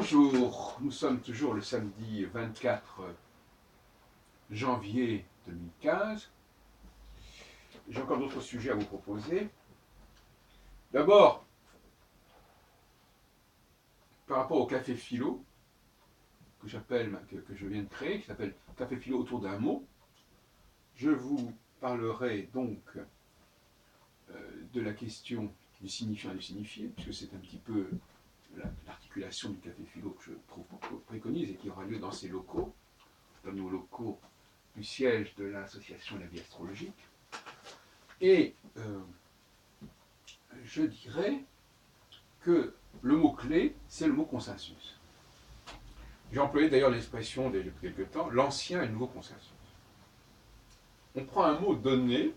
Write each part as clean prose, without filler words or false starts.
Bonjour, nous sommes toujours le samedi 24 janvier 2015. J'ai encore d'autres sujets à vous proposer. D'abord, par rapport au café philo, que je viens de créer, qui s'appelle Café philo autour d'un mot, je vous parlerai donc de la question du signifiant et du signifié, puisque c'est un petit peu l'articulation du café philo que je préconise et qui aura lieu dans ces locaux, dans nos locaux du siège de l'association La Vie Astrologique. Et je dirais que le mot-clé, c'est le mot consensus. J'ai employé d'ailleurs l'expression depuis quelque temps, l'ancien et le nouveau consensus. On prend un mot donné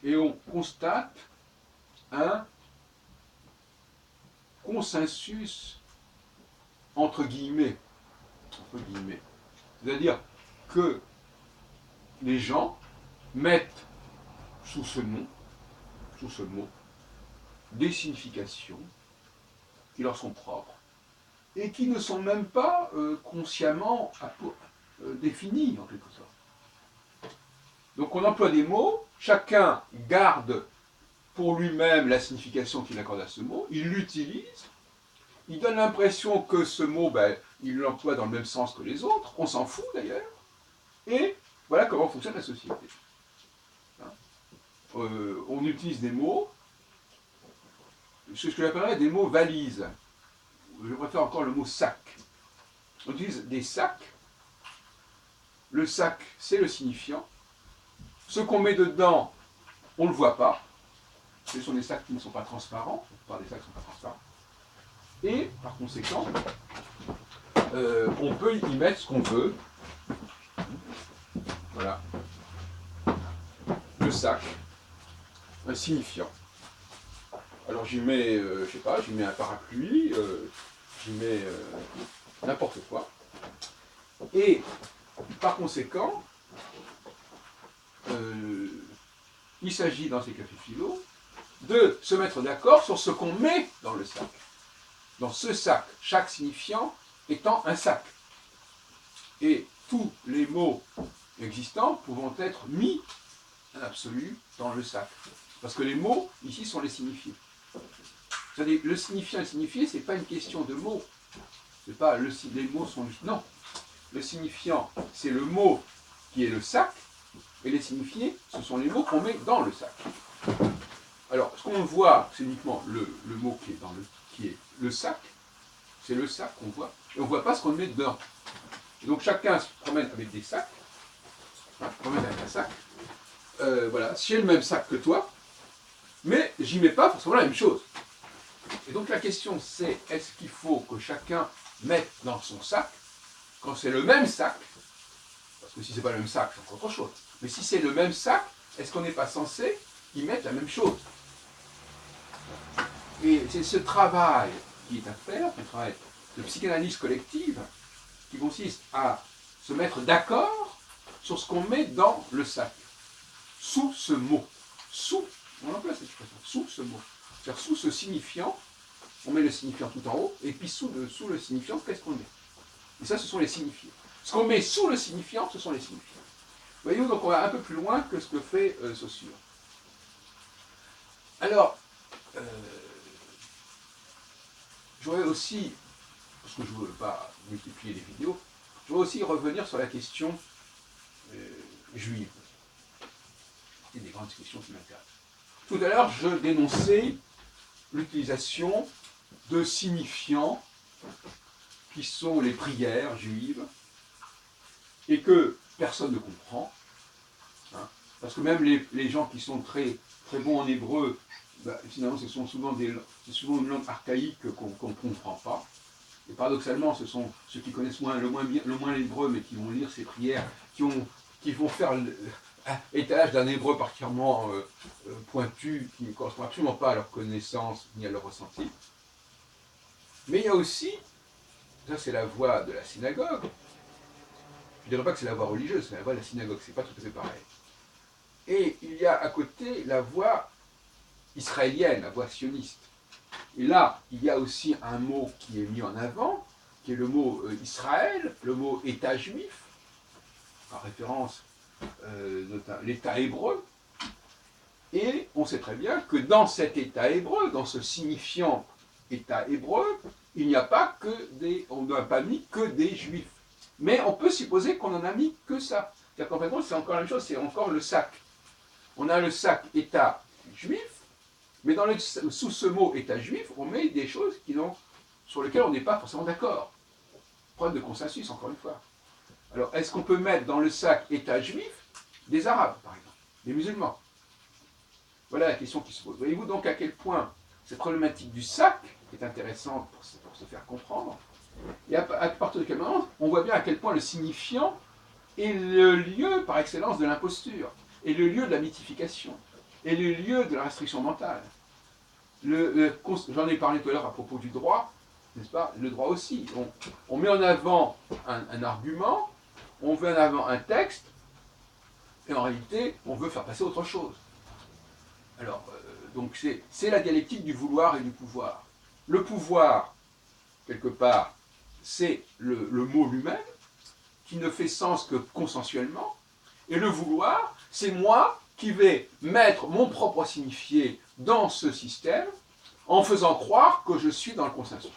et on constate un consensus entre guillemets. C'est-à-dire que les gens mettent sous ce mot, des significations qui leur sont propres et qui ne sont même pas consciemment définies en quelque sorte. Donc on emploie des mots, chacun garde pour lui-même la signification qu'il accorde à ce mot, il l'utilise, il donne l'impression que ce mot, il l'emploie dans le même sens que les autres, on s'en fout d'ailleurs, et voilà comment fonctionne la société. On utilise des mots, ce que j'appellerais des mots valises. Je préfère encore le mot sac. On utilise des sacs. Le sac, c'est le signifiant. Ce qu'on met dedans, on ne le voit pas. Ce sont des sacs qui ne sont pas transparents. La plupart des sacs ne sont pas transparents. Et, par conséquent, on peut y mettre ce qu'on veut. Voilà. Le sac, un signifiant. Alors j'y mets, je sais pas, j'y mets un parapluie, j'y mets n'importe quoi. Et par conséquent, il s'agit dans ces cafés philo de se mettre d'accord sur ce qu'on met dans le sac. Dans ce sac, chaque signifiant étant un sac. Et tous les mots existants pouvant être mis en absolu dans le sac. Parce que les mots, ici, sont les signifiés. C'est-à-dire, le signifiant et le signifié, ce n'est pas une question de mots. C'est pas les mots sont juste. Non. Le signifiant, c'est le mot qui est le sac, et les signifiés, ce sont les mots qu'on met dans le sac. Alors, ce qu'on voit, c'est uniquement le mot qui est le sac, c'est le sac qu'on voit, et on ne voit pas ce qu'on met dedans. Et donc chacun se promène avec des sacs, promène avec un sac, voilà, j'ai le même sac que toi, mais j'y mets pas forcément la même chose. Et donc la question c'est, est-ce qu'il faut que chacun mette dans son sac, quand c'est le même sac, parce que si c'est pas le même sac, c'est encore autre chose, mais si c'est le même sac, est-ce qu'on n'est pas censé y mettre la même chose? Et c'est ce travail qui est à faire, un travail de psychanalyse collective, qui consiste à se mettre d'accord sur ce qu'on met dans le sac, sous ce mot, on emploie cette expression, sous ce mot, c'est-à-dire sous ce signifiant, on met le signifiant tout en haut, et puis sous le signifiant, qu'est-ce qu'on met? Et ça, ce sont les signifiés. Ce qu'on met sous le signifiant, ce sont les signifiants. Voyez-vous, donc on va un peu plus loin que ce que fait Saussure. Alors, j'aurais aussi, parce que je ne veux pas multiplier les vidéos, je voudrais aussi revenir sur la question juive. C'est une des grandes questions qui m'intéressent. Tout à l'heure, je dénonçais l'utilisation de signifiants qui sont les prières juives et que personne ne comprend. Hein, parce que même les gens qui sont très, très bons en hébreu, finalement, ce sont souvent une langue archaïque qu'on ne comprend pas. Et paradoxalement, ce sont ceux qui connaissent le moins l'hébreu, mais qui vont lire ces prières, qui vont faire étalage d'un hébreu particulièrement pointu, qui ne correspond absolument pas à leur connaissance ni à leur ressenti. Mais il y a aussi, ça c'est la voie de la synagogue, je ne dirais pas que c'est la voie religieuse, c'est la voie de la synagogue, c'est pas tout à fait pareil. Et il y a à côté la voie israélienne, la voie sioniste. Et là, il y a aussi un mot qui est mis en avant, qui est le mot Israël, le mot État juif, en référence l'État hébreu. Et on sait très bien que dans cet État hébreu, dans ce signifiant État hébreu, il n'y a pas que on n'a pas mis que des juifs. Mais on peut supposer qu'on n'en a mis que ça. C'est-à-dire qu'en fait, c'est encore la même chose, c'est encore le sac. On a le sac État juif, mais sous ce mot État juif, on met des choses sur lesquelles on n'est pas forcément d'accord. Problème de consensus, encore une fois. Alors, est-ce qu'on peut mettre dans le sac État juif des Arabes, par exemple, des musulmans? Voilà la question qui se pose. Voyez-vous donc à quel point cette problématique du sac est intéressante pour se faire comprendre. Et à partir de quel moment, on voit bien à quel point le signifiant est le lieu par excellence de l'imposture, est le lieu de la mythification, est le lieu de la restriction mentale. J'en ai parlé tout à l'heure à propos du droit, n'est-ce pas? Le droit aussi. On met en avant un argument, on met en avant un texte, et en réalité, on veut faire passer autre chose. Alors, donc c'est la dialectique du vouloir et du pouvoir. Le pouvoir, quelque part, c'est le mot lui-même, qui ne fait sens que consensuellement, et le vouloir, c'est moi qui vais mettre mon propre signifié dans ce système, en faisant croire que je suis dans le consensus.